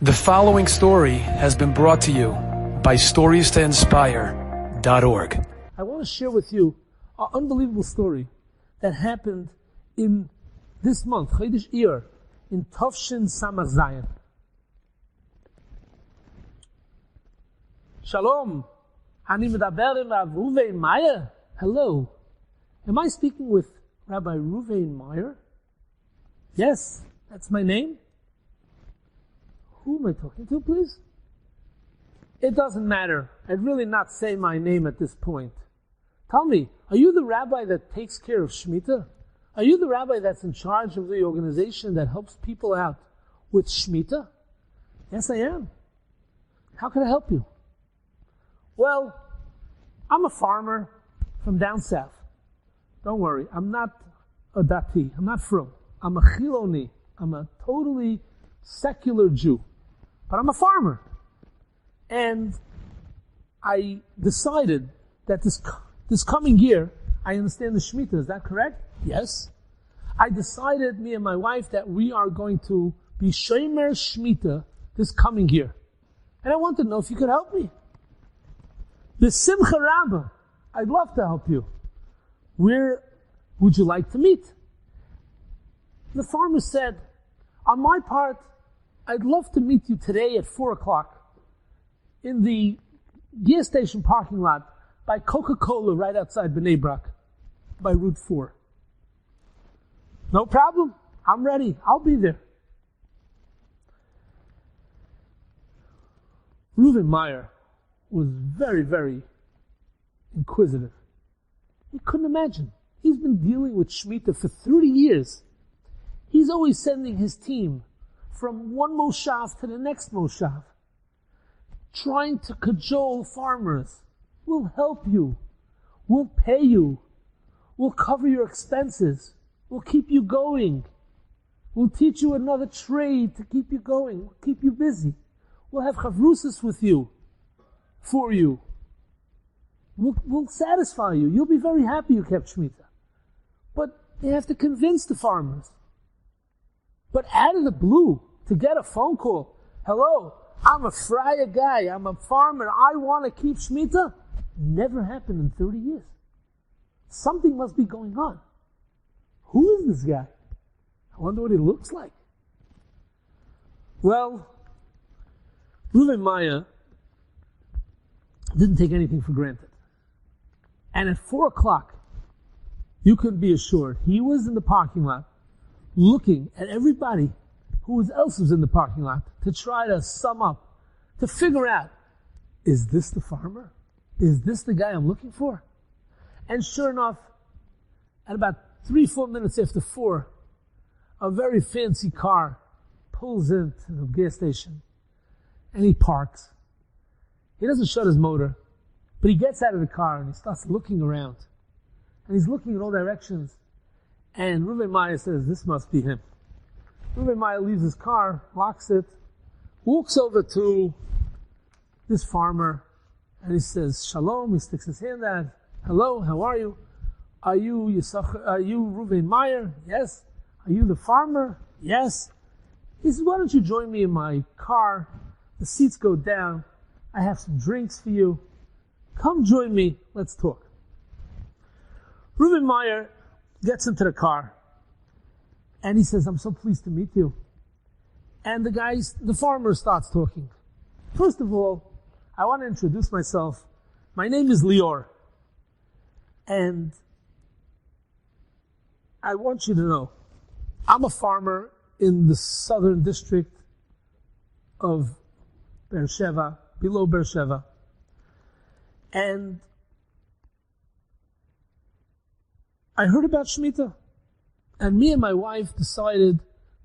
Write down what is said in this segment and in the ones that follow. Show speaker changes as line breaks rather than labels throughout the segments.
The following story has been brought to you by StoriesToInspire.org.
I want to share with you an unbelievable story that happened in this month, Chodesh Iyar, in Tovshin Samach Zayin. Shalom. Ani medaber im Rav Ruvain Meyer. Hello. Am I speaking with Rabbi Ruvain Meyer? Yes, that's my name. Who am I talking to, please? It doesn't matter. I'd really not say my name at this point. Tell me, are you the rabbi that takes care of Shemita? Are you the rabbi that's in charge of the organization that helps people out with Shemita? Yes, I am. How can I help you? Well, I'm a farmer from down south. Don't worry, I'm not a dati. I'm not frum. I'm a chiloni. I'm a totally secular Jew. But I'm a farmer. And I decided that this coming year, I understand the Shemitah, is that correct? Yes. I decided, me and my wife, that we are going to be Shomer Shemitah this coming year. And I want to know if you could help me. B'simcha Rabbah, I'd love to help you. Where would you like to meet? The farmer said, on my part, I'd love to meet you today at 4 o'clock in the gas station parking lot by Coca-Cola right outside Bnei Brak, by Route 4. No problem. I'm ready. I'll be there. Reuven Meyer was very, very inquisitive. He couldn't imagine. He's been dealing with Shemitah for 30 years. He's always sending his team from one moshav to the next moshav, trying to cajole farmers. We'll help you. We'll pay you. We'll cover your expenses. We'll keep you going. We'll teach you another trade to keep you going. We'll keep you busy. We'll have chavrusas with you, for you. We'll satisfy you. You'll be very happy you kept Shemitah. But you have to convince the farmers. But out of the blue, to get a phone call, hello, I'm a Friar guy, I'm a farmer, I want to keep Shemitah, never happened in 30 years. Something must be going on. Who is this guy? I wonder what he looks like. Well, Reuven Meyer didn't take anything for granted. And at 4 o'clock, you can be assured, he was in the parking lot looking at everybody who else was in the parking lot to try to sum up, to figure out, is this the farmer? Is this the guy I'm looking for? And sure enough, at about 3-4 minutes after 4, a very fancy car pulls into the gas station and he parks. He doesn't shut his motor, but he gets out of the car and he starts looking around. And he's looking in all directions. And Reuven Meyer says, this must be him. Reuven Meyer leaves his car, locks it, walks over to this farmer, and he says, Shalom. He sticks his hand out. Hello, how are you? Are you Reuven Meyer? Yes. Are you the farmer? Yes. He says, why don't you join me in my car? The seats go down. I have some drinks for you. Come join me. Let's talk. Reuven Meyer gets into the car, and he says, I'm so pleased to meet you. And the farmer starts talking. First of all, I want to introduce myself. My name is Lior, and I want you to know, I'm a farmer in the southern district of Beersheba, below Beersheba, and I heard about Shemitah, and me and my wife decided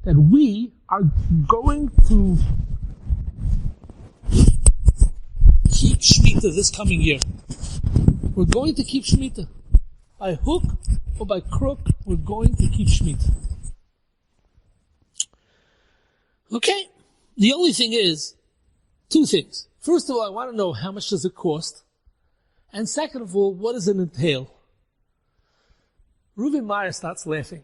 that we are going to keep Shemitah this coming year. We're going to keep Shemitah. By hook or by crook, we're going to keep Shemitah. Okay, the only thing is, 2 things. First of all, I want to know how much does it cost, and second of all, what does it entail? Reuven Meyer starts laughing.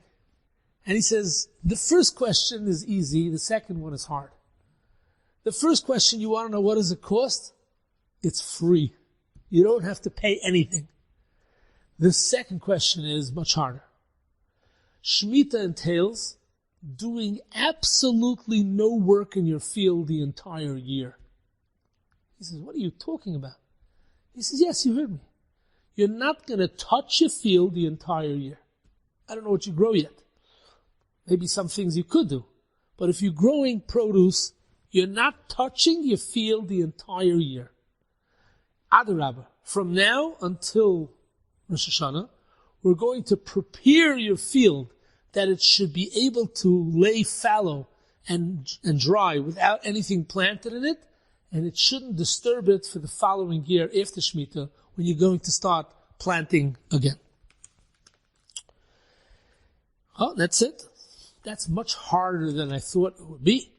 And he says, the first question is easy, the second one is hard. The first question, you want to know what does it cost? It's free. You don't have to pay anything. The second question is much harder. Shemita entails doing absolutely no work in your field the entire year. He says, what are you talking about? He says, yes, you heard me. You're not going to touch your field the entire year. I don't know what you grow yet. Maybe some things you could do. But if you're growing produce, you're not touching your field the entire year. Adarabah, from now until Rosh Hashanah, we're going to prepare your field that it should be able to lay fallow and dry without anything planted in it, and it shouldn't disturb it for the following year after Shemitah when you're going to start planting again. Oh, that's it. That's much harder than I thought it would be.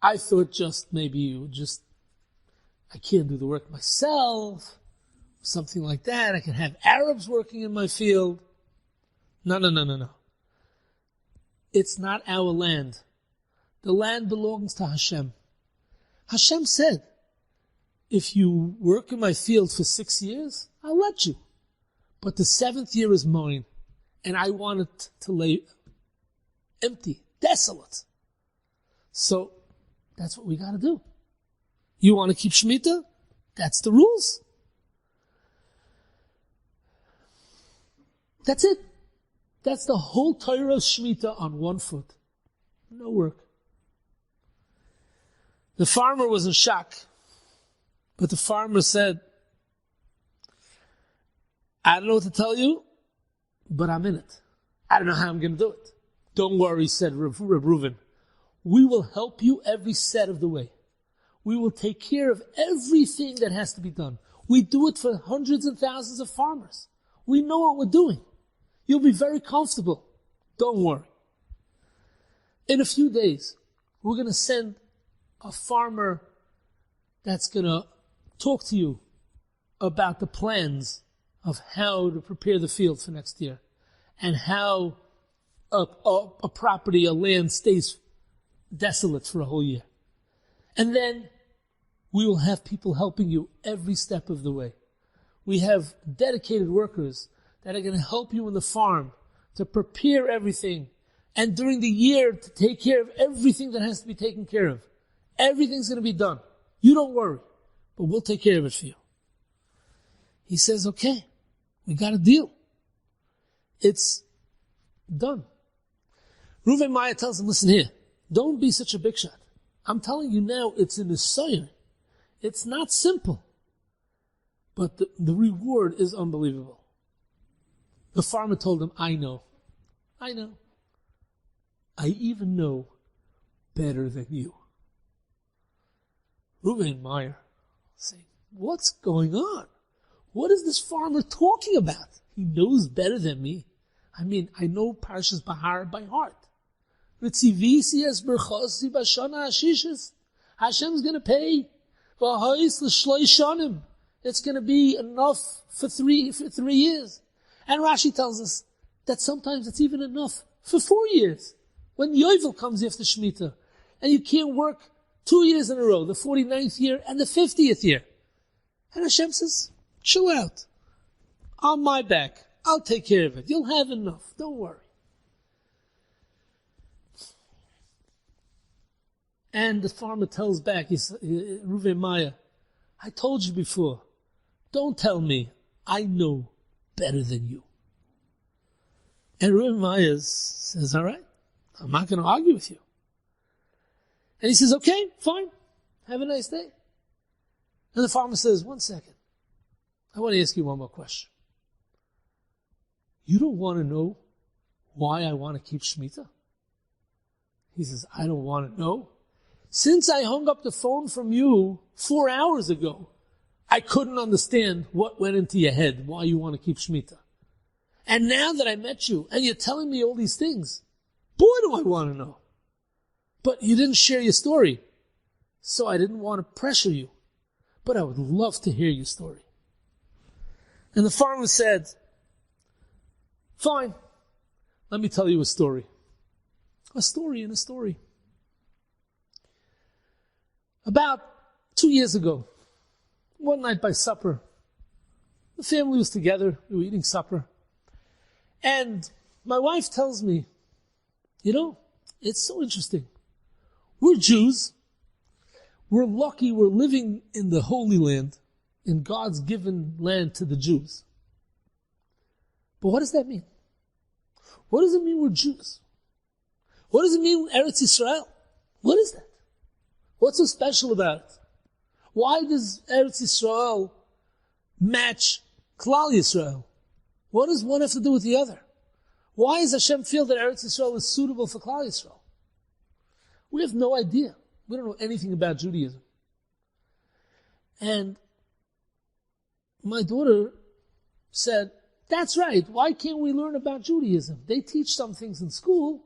I thought just maybe you would I can't do the work myself, something like that. I can have Arabs working in my field. No. It's not our land. The land belongs to Hashem. Hashem said, if you work in my field for 6 years, I'll let you. But the 7th year is mine, and I want it to lay empty, desolate. So that's what we got to do. You want to keep Shemitah? That's the rules. That's it. That's the whole Torah of Shemitah on one foot. No work. The farmer was in shock. But the farmer said, I don't know what to tell you, but I'm in it. I don't know how I'm going to do it. Don't worry, said Reuven. We will help you every step of the way. We will take care of everything that has to be done. We do it for hundreds and thousands of farmers. We know what we're doing. You'll be very comfortable. Don't worry. In a few days, we're going to send a farmer that's going to talk to you about the plans of how to prepare the field for next year and how a property, a land stays desolate for a whole year. And then we will have people helping you every step of the way. We have dedicated workers that are going to help you in the farm to prepare everything and during the year to take care of everything that has to be taken care of. Everything's going to be done. You don't worry, but we'll take care of it for you. He says, okay, we got a deal. It's done. Reuven Maya tells him, listen here, don't be such a big shot. I'm telling you now, it's in the soil. It's not simple. But the reward is unbelievable. The farmer told him, I know. I even know better than you. Reuven Meyer saying, what's going on? What is this farmer talking about? He knows better than me. I mean, I know Parshas Bahar by heart. Hashem's going to pay. It's going to be enough for three years. And Rashi tells us that sometimes it's even enough for 4 years. When Yovel comes after Shemitah, and you can't work 2 years in a row, the 49th year and the 50th year. And Hashem says, chill out. On my back. I'll take care of it. You'll have enough. Don't worry. And the farmer tells back, Reuven Maya, I told you before, don't tell me I know better than you. And Reuven Maya says, all right, I'm not going to argue with you. And he says, okay, fine. Have a nice day. And the farmer says, 1 second. I want to ask you one more question. You don't want to know why I want to keep Shemitah? He says, I don't want to know. Since I hung up the phone from you 4 hours ago, I couldn't understand what went into your head, why you want to keep Shemitah. And now that I met you, and you're telling me all these things, boy, do I want to know. But you didn't share your story, so I didn't want to pressure you. But I would love to hear your story. And the farmer said, fine, let me tell you a story. A story in a story. About 2 years ago, one night by supper, the family was together, we were eating supper, and my wife tells me, it's so interesting. We're Jews. We're lucky we're living in the Holy Land, in God's given land to the Jews. But what does that mean? What does it mean we're Jews? What does it mean Eretz Yisrael? What is that? What's so special about it? Why does Eretz Yisrael match Klal Yisrael? What does one have to do with the other? Why does Hashem feel that Eretz Yisrael is suitable for Klal Yisrael? We have no idea. We don't know anything about Judaism. And my daughter said, that's right, why can't we learn about Judaism? They teach some things in school.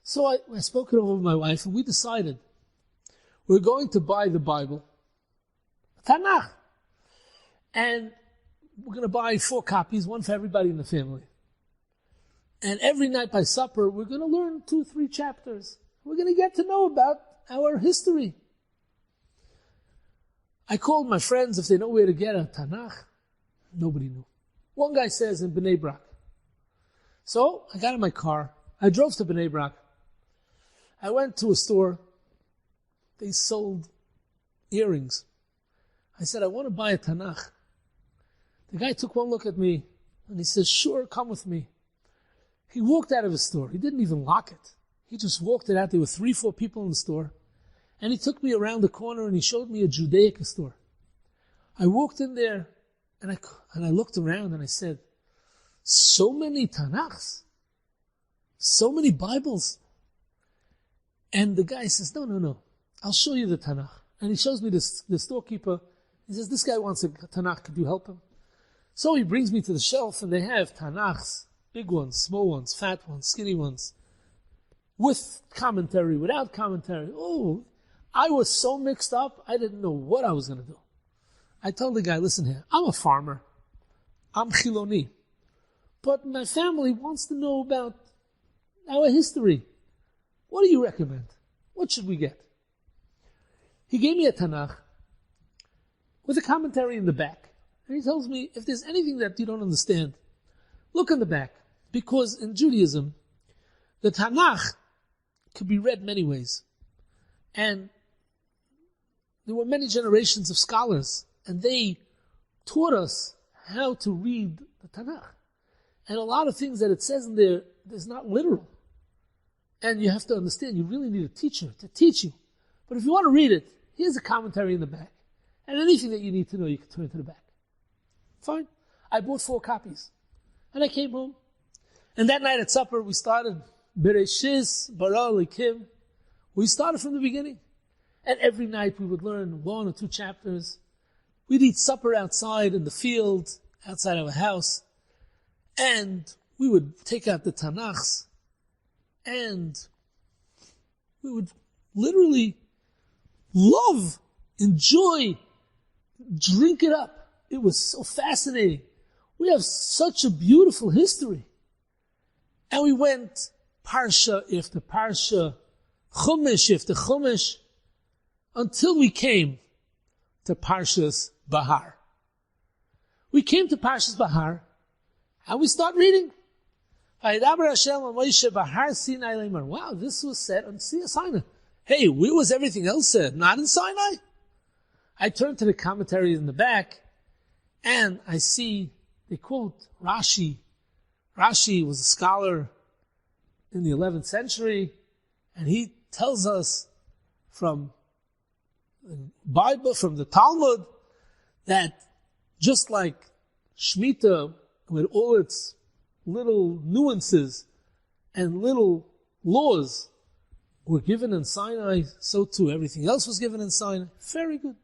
So I spoke it over with my wife, and we decided we're going to buy the Bible, Tanakh, and we're going to buy 4 copies, one for everybody in the family. And every night by supper, we're going to learn 2-3 chapters. We're going to get to know about our history. I called my friends if they know where to get a Tanakh. Nobody knew. One guy says in Bnei Brak. So I got in my car. I drove to Bnei Brak. I went to a store. They sold earrings. I said, I want to buy a Tanakh. The guy took one look at me and he says, sure, come with me. He walked out of the store. He didn't even lock it. He just walked it out. There were 3-4 people in the store. And he took me around the corner and he showed me a Judaica store. I walked in there and I looked around and I said, so many Tanakhs, so many Bibles. And the guy says, no, I'll show you the Tanakh. And he shows me the storekeeper. He says, this guy wants a Tanakh, could you help him? So he brings me to the shelf and they have Tanakhs, big ones, small ones, fat ones, skinny ones, with commentary, without commentary. Oh, I was so mixed up, I didn't know what I was going to do. I told the guy, listen here, I'm a farmer. I'm Chiloni. But my family wants to know about our history. What do you recommend? What should we get? He gave me a Tanakh with a commentary in the back. And he tells me, if there's anything that you don't understand, look in the back. Because in Judaism, the Tanakh could be read many ways. And there were many generations of scholars, and they taught us how to read the Tanakh. And a lot of things that it says in there is not literal. And you have to understand, you really need a teacher to teach you. But if you want to read it, here's a commentary in the back. And anything that you need to know, you can turn to the back. Fine. I bought 4 copies. And I came home. And that night at supper, we started Bereshis, Bara, Likim. We started from the beginning. And every night we would learn 1 or 2 chapters. We'd eat supper outside in the field, outside our house. And we would take out the Tanakhs. And we would literally love, enjoy, drink it up. It was so fascinating. We have such a beautiful history. And we went Parsha after Parsha, Chumash after Chumash, until we came to Parshas Bahar. We came to Parshas Bahar, and we start reading. Wow, this was said on Sinai. Hey, where was everything else said? Not in Sinai? I turned to the commentaries in the back, and I see they quote Rashi. Rashi was a scholar in the 11th century, and he tells us from the Bible, from the Talmud, that just like Shemita, with all its little nuances and little laws were given in Sinai, so too everything else was given in Sinai. Very good.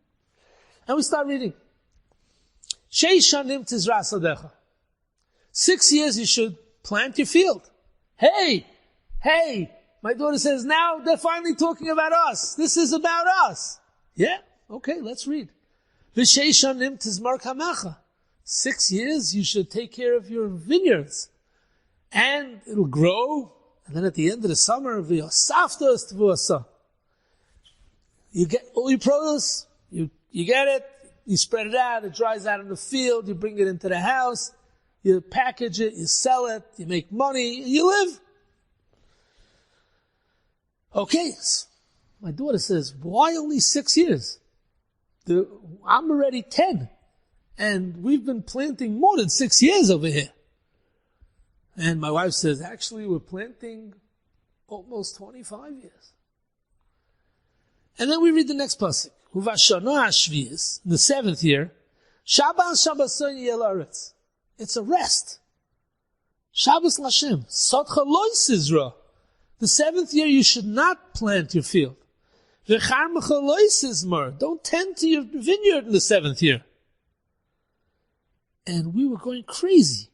And we start reading. 6 years you should plant your field. Hey, my daughter says, now they're finally talking about us. This is about us. Yeah, okay, let's read. 6 years you should take care of your vineyards. And it'll grow. And then at the end of the summer, You get all your produce, you get it, you spread it out, it dries out in the field, you bring it into the house, you package it, you sell it, you make money, you live. Okay, my daughter says, why only 6 years? I'm already 10, and we've been planting more than 6 years over here. And my wife says, actually, we're planting almost 25 years. And then we read the next pasuk. Uvashana Hashvius, in the 7th year, Shabbos Shabboson Yel Aretz. It's a rest. Shabbos Lashem. Sotcha Lo Sizra. The 7th year you should not plant your field. V'charmecha Lo Sizmar. Don't tend to your vineyard in the 7th year. And we were going crazy.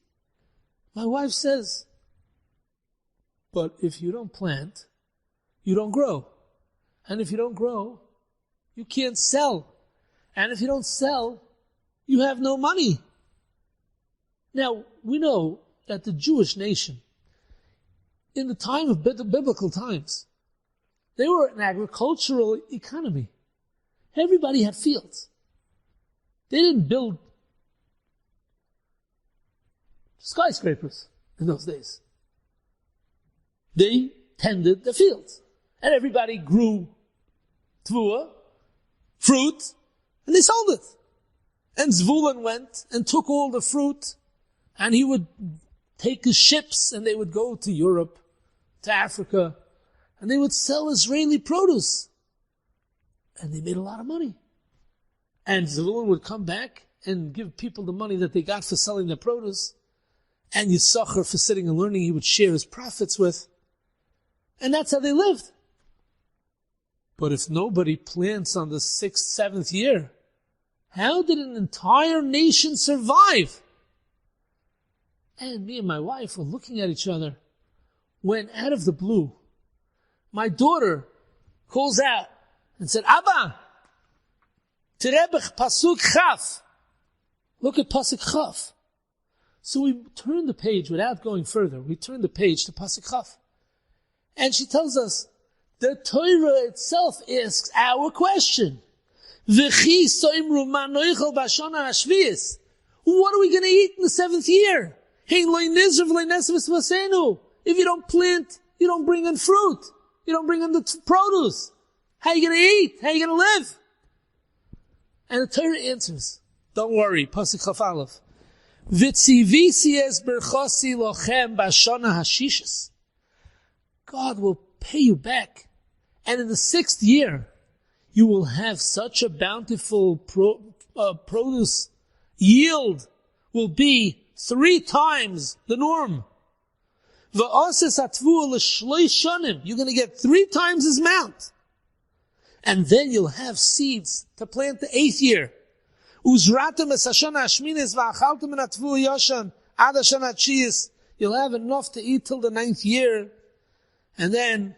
My wife says, but if you don't plant, you don't grow. And if you don't grow, you can't sell. And if you don't sell, you have no money. Now, we know that the Jewish nation, in the time of the biblical times, they were an agricultural economy. Everybody had fields. They didn't build skyscrapers in those days. They tended the fields. And everybody grew tvua, fruit, and they sold it. And Zvulun went and took all the fruit, and he would take his ships, and they would go to Europe, to Africa, and they would sell Israeli produce. And they made a lot of money. And Zvulun would come back and give people the money that they got for selling their produce. And Yisachar, for sitting and learning, he would share his profits with. And that's how they lived. But if nobody plants on the 6th, 7th year, how did an entire nation survive? And me and my wife were looking at each other when, out of the blue, my daughter calls out and said, Abba, Terebech Pasuk Chaf. Look at Pasuk Chaf. So we turned the page without going further. We turned the page to Pasuk Chaf. And she tells us, the Torah itself asks our question. V'chi soimru ma noichel b'shana hashvius. What are we going to eat in the 7th year? Hein lo nizr v'lo nesves v'senu. If you don't plant, you don't bring in fruit. You don't bring in the produce. How are you going to eat? How are you going to live? And the Torah answers, don't worry, Pasuk Chaf Aleph. V'tzivisi es berchosi lochem b'shana hashishis. God will pay you back. And in the 6th year, you will have such a bountiful produce yield will be 3 times the norm. You're going to get 3 times his amount. And then you'll have seeds to plant the 8th year. You'll have enough to eat till the 9th year. And then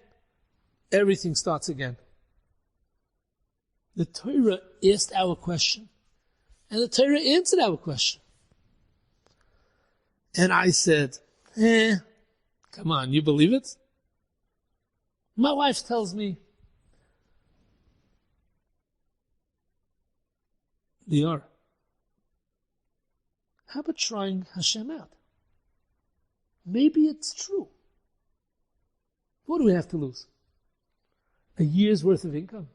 everything starts again. The Torah asked our question, and the Torah answered our question. And I said, come on, you believe it? My wife tells me, Lior, how about trying Hashem out? Maybe it's true. What do we have to lose? A year's worth of income.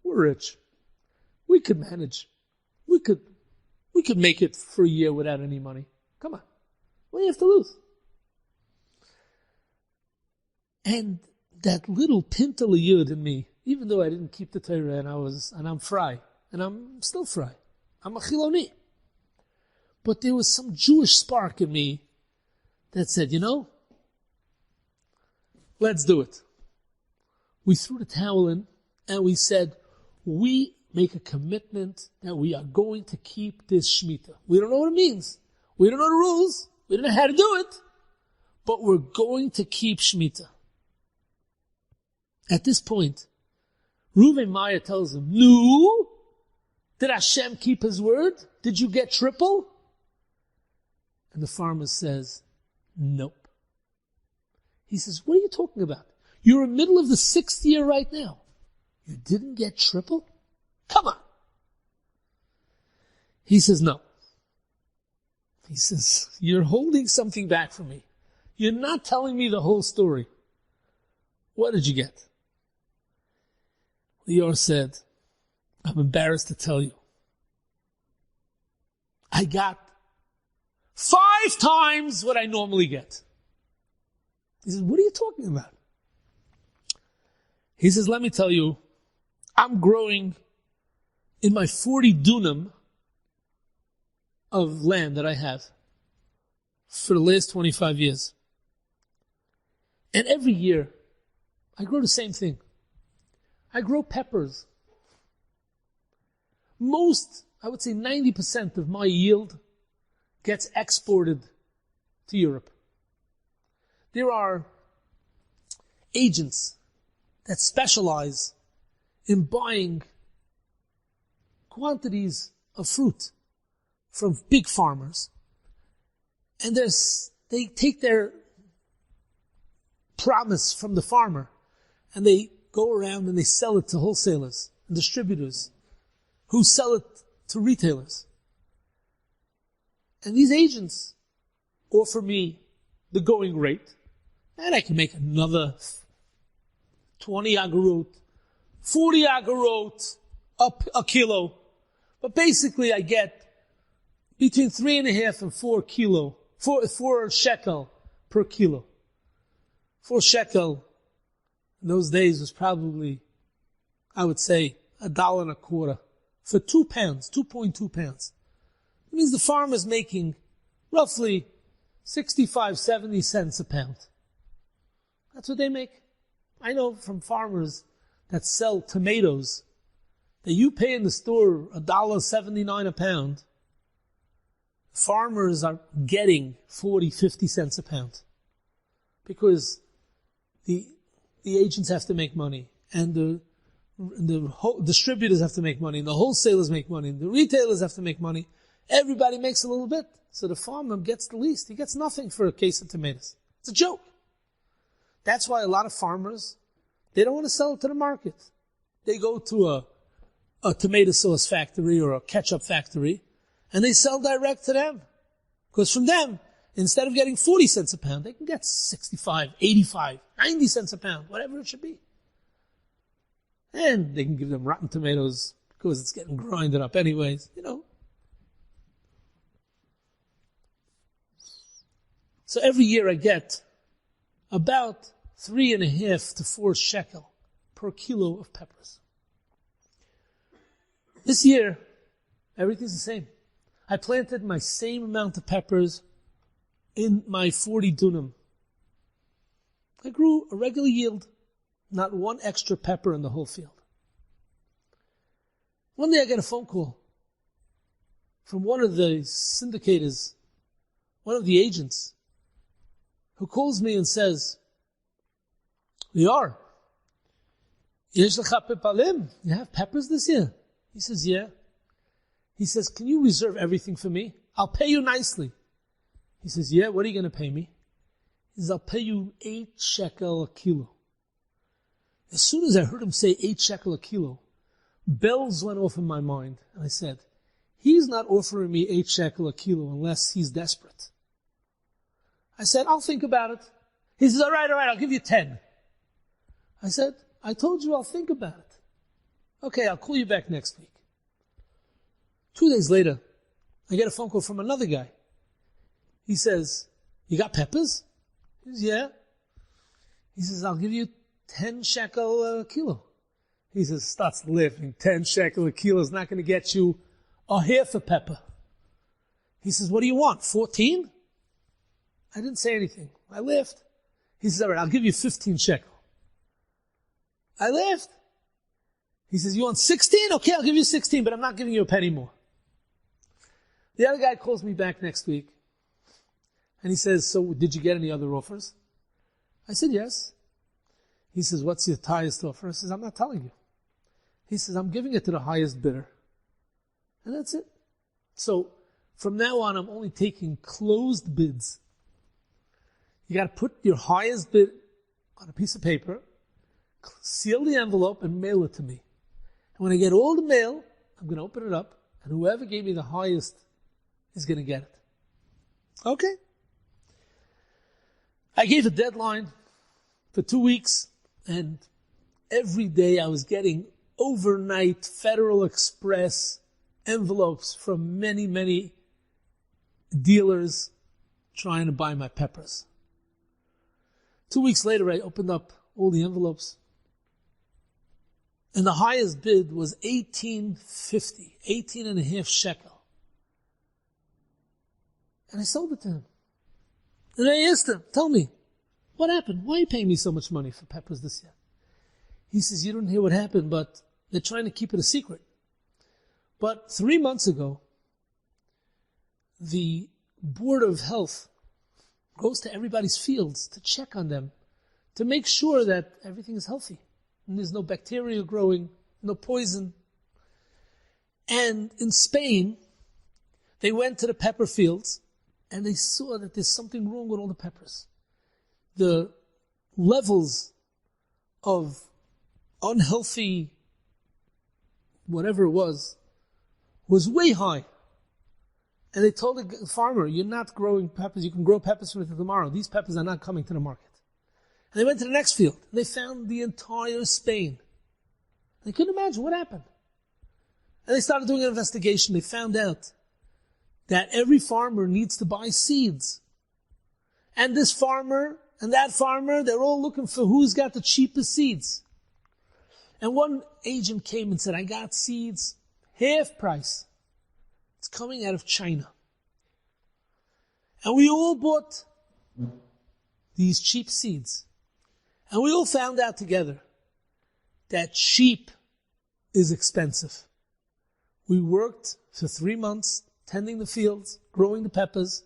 We're rich. We could manage. We could make it for a year without any money. Come on. What do you have to lose? And that little pintel yud in me, even though I didn't keep the Torah and I'm fry, and I'm still fry. I'm a chiloni. But there was some Jewish spark in me that said, let's do it. We threw the towel in and we said, we make a commitment that we are going to keep this Shemita. We don't know what it means. We don't know the rules. We don't know how to do it. But we're going to keep Shemita. At this point, Reuven Meyer tells him, no, did Hashem keep his word? Did you get triple? And the farmer says, nope. He says, what are you talking about? You're in the middle of the 6th year right now. You didn't get triple? Come on. He says, no. He says, you're holding something back from me. You're not telling me the whole story. What did you get? Lior said, I'm embarrassed to tell you. I got 5 times what I normally get. He says, what are you talking about? He says, let me tell you, I'm growing in my 40 dunam of land that I have for the last 25 years. And every year, I grow the same thing. I grow peppers. Most, I would say 90% of my yield gets exported to Europe. There are agents that specialize in buying quantities of fruit from big farmers. And they take their promise from the farmer and they go around and they sell it to wholesalers and distributors who sell it to retailers. And these agents offer me the going rate, and I can make another 20 agarot, 40 agarot a kilo. But basically I get between 3.5 and 4 shekel per kilo. 4 shekel in those days was probably, I would say, $1.25 for 2 pounds, 2.2 pounds. It means the farmer's making roughly 65, 70 cents a pound. That's what they make. I know from farmers that sell tomatoes that you pay in the store $1.79 a pound. Farmers are getting 40, 50 cents a pound. Because the agents have to make money, and the distributors have to make money, and the wholesalers make money, and the retailers have to make money. Everybody makes a little bit. So the farmer gets the least. He gets nothing for a case of tomatoes. It's a joke. That's why a lot of farmers, they don't want to sell it to the market. They go to a tomato sauce factory or a ketchup factory, and they sell direct to them. Because from them, instead of getting 40 cents a pound, they can get 65, 85, 90 cents a pound, whatever it should be. And they can give them rotten tomatoes because it's getting grinded up anyways, So every year I get about 3.5 to 4 shekel per kilo of peppers. This year, everything's the same. I planted my same amount of peppers in my 40 dunam. I grew a regular yield, not one extra pepper in the whole field. One day I get a phone call from one of the syndicators, one of the agents, who calls me and says, Lior, you have peppers this year? He says, yeah. He says, can you reserve everything for me? I'll pay you nicely. He says, yeah, what are you going to pay me? He says, I'll pay you 8 shekel a kilo. As soon as I heard him say 8 shekel a kilo, bells went off in my mind. And I said, he's not offering me 8 shekel a kilo unless he's desperate. I said, I'll think about it. He says, all right, I'll give you 10. I said, I told you I'll think about it. Okay, I'll call you back next week. 2 days later, I get a phone call from another guy. He says, you got peppers? He says, yeah. He says, I'll give you 10 shekel a kilo. He says, starts laughing. 10 shekel a kilo is not going to get you a half a pepper. He says, what do you want, 14? I didn't say anything. I laughed. He says, all right, I'll give you 15 shekel. I laughed. He says, you want 16? Okay, I'll give you 16, but I'm not giving you a penny more. The other guy calls me back next week, and he says, so did you get any other offers? I said, yes. He says, what's your highest offer? I says, I'm not telling you. He says, I'm giving it to the highest bidder. And that's it. So, from now on, I'm only taking closed bids. You got to put your highest bid on a piece of paper, seal the envelope, and mail it to me. And when I get all the mail, I'm going to open it up, and whoever gave me the highest is going to get it. Okay. I gave a deadline for 2 weeks, and every day I was getting overnight Federal Express envelopes from many, many dealers trying to buy my peppers. 2 weeks later, I opened up all the envelopes, and the highest bid was $18.50, 18 and a half shekel. And I sold it to him. And I asked him, tell me, what happened? Why are you paying me so much money for peppers this year? He says, you don't hear what happened, but they're trying to keep it a secret. But 3 months ago, the Board of Health goes to everybody's fields to check on them, to make sure that everything is healthy. And there's no bacteria growing, no poison. And in Spain, they went to the pepper fields, and they saw that there's something wrong with all the peppers. The levels of unhealthy, whatever it was way high. And they told the farmer, you're not growing peppers, you can grow peppers for tomorrow. These peppers are not coming to the market. And they went to the next field. And they found the entire Spain. They couldn't imagine what happened. And they started doing an investigation. They found out that every farmer needs to buy seeds. And this farmer and that farmer, they're all looking for who's got the cheapest seeds. And one agent came and said, I got seeds, half price. It's coming out of China. And we all bought these cheap seeds. And we all found out together that cheap is expensive. We worked for 3 months, tending the fields, growing the peppers,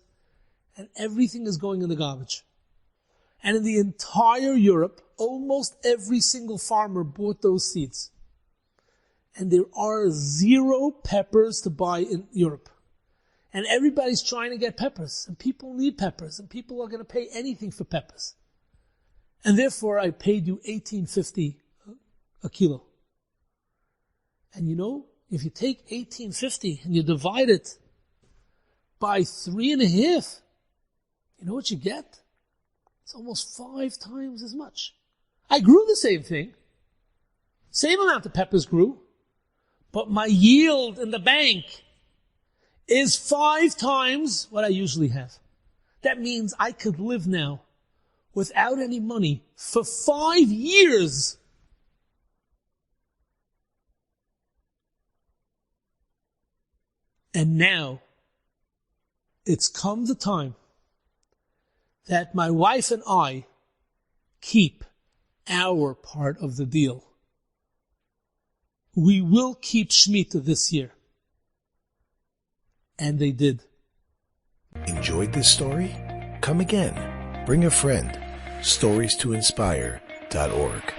and everything is going in the garbage. And in the entire Europe, almost every single farmer bought those seeds. And there are 0 peppers to buy in Europe. And everybody's trying to get peppers. And people need peppers. And people are going to pay anything for peppers. And therefore, I paid you $18.50 a kilo. And you know, if you take $18.50 and you divide it by 3.5, you know what you get? It's almost 5 times as much. I grew the same thing. Same amount of peppers grew. But my yield in the bank is 5 times what I usually have. That means I could live now without any money for 5 years. And now, it's come the time that my wife and I keep our part of the deal. We will keep Shemita this year. And they did.
Enjoyed this story? Come again. Bring a friend. StoriesToInspire.org